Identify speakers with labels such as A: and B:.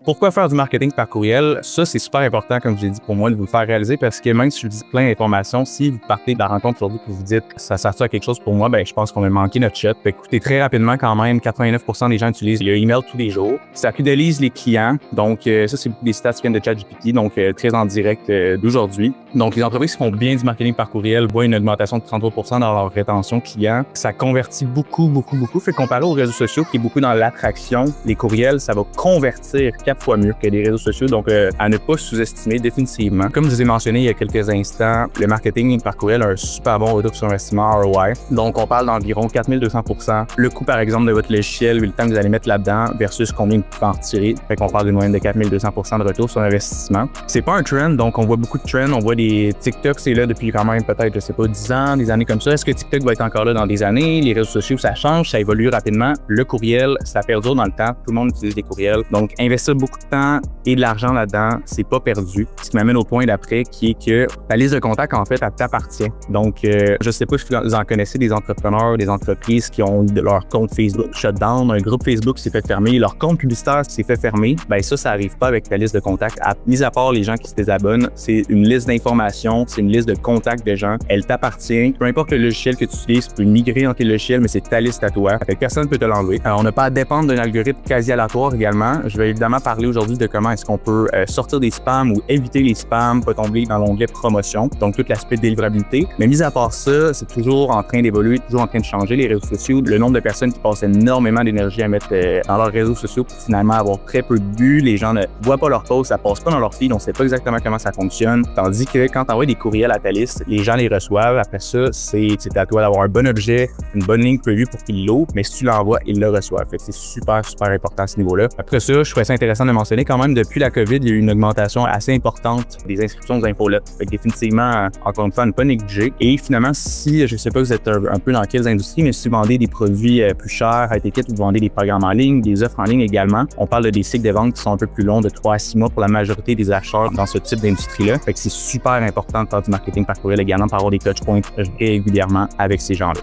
A: Pourquoi faire du marketing par courriel? Ça, c'est super important, comme je l'ai dit, pour moi, de vous le faire réaliser parce que même si je vous dis plein d'informations, si vous partez de la rencontre aujourd'hui et vous dites ça sert à quelque chose pour moi, je pense qu'on a manqué notre shot. Écoutez, très rapidement, quand même, 89% des gens utilisent le email tous les jours. Ça fidélise les clients. Donc, ça, c'est des stats qui viennent de ChatGPT, donc très en direct d'aujourd'hui. Donc, les entreprises qui font bien du marketing par courriel voient une augmentation de 33% dans leur rétention client. Ça convertit beaucoup. Fait comparé aux réseaux sociaux, qui est beaucoup dans l'attraction, les courriels, ça va convertir 4 fois mieux que les réseaux sociaux. Donc, à ne pas sous-estimer définitivement. Comme je vous ai mentionné il y a quelques instants, le marketing par courriel a un super bon retour sur investissement ROI. Donc, on parle d'environ 4200%. Le coût, par exemple, de votre logiciel, le temps que vous allez mettre là-dedans versus combien vous pouvez en retirer. Fait qu'on parle d'une moyenne de 4200% de retour sur investissement. C'est pas un trend, donc on voit beaucoup de trends. On voit des TikTok, c'est là depuis quand même peut-être, je sais pas, 10 ans, des années comme ça. Est-ce que TikTok va être encore là dans des années? Les réseaux sociaux, ça change, ça évolue rapidement. Le courriel, ça perdure dans le temps. Tout le monde utilise des courriels. Donc, investir beaucoup de temps et de l'argent là-dedans, c'est pas perdu. Ce qui m'amène au point d'après, qui est que ta liste de contacts, en fait, elle t'appartient. Donc, je sais pas si vous en connaissez des entrepreneurs, des entreprises qui ont leur compte Facebook shutdown, un groupe Facebook s'est fait fermer, leur compte publicitaire s'est fait fermer. Ça arrive pas avec ta liste de contacts. Mis à part les gens qui se désabonnent, c'est une liste d'informations, c'est une liste de contacts de gens. Elle t'appartient. Peu importe le logiciel que tu utilises, tu peux migrer dans tes logiciels, mais c'est ta liste à toi. Fait que personne ne peut te l'enlever. Alors, on n'a pas à dépendre d'un algorithme quasi aléatoire également. Je vais évidemment parler aujourd'hui de comment est-ce qu'on peut sortir des spams ou éviter les spams, pas tomber dans l'onglet promotion. Donc, tout l'aspect de délivrabilité. Mais mis à part ça, c'est toujours en train d'évoluer, toujours en train de changer les réseaux sociaux. Le nombre de personnes qui passent énormément d'énergie à mettre dans leurs réseaux sociaux pour finalement avoir très peu de vues. Les gens ne voient pas leurs posts, ça passe pas dans leur feed, on sait pas exactement comment ça fonctionne. Tandis que quand tu envoies des courriels à ta liste, les gens les reçoivent. Après ça, c'est à toi d'avoir un bon objet, une bonne ligne prévue pour qu'ils l'ouvrent, mais si tu l'envoies, ils le reçoivent. Fait que c'est super important à ce niveau-là. Après ça, je trouvais ça intéressant de mentionner quand même, depuis la COVID, il y a eu une augmentation assez importante des inscriptions aux infolettes. Fait que définitivement, encore une fois, ne pas négliger. Et finalement, si, je sais pas vous êtes un peu dans quelles industries, mais si vous vendez des produits plus chers à étiquette ou vous vendez des programmes en ligne, des offres en ligne également, on parle de des cycles de vente qui sont un peu plus longs, de 3 à 6 mois pour la majorité des acheteurs dans ce type d'industrie-là. Fait que c'est super important de faire du marketing par courriel également pour avoir des touchpoints régulièrement avec ces gens-là.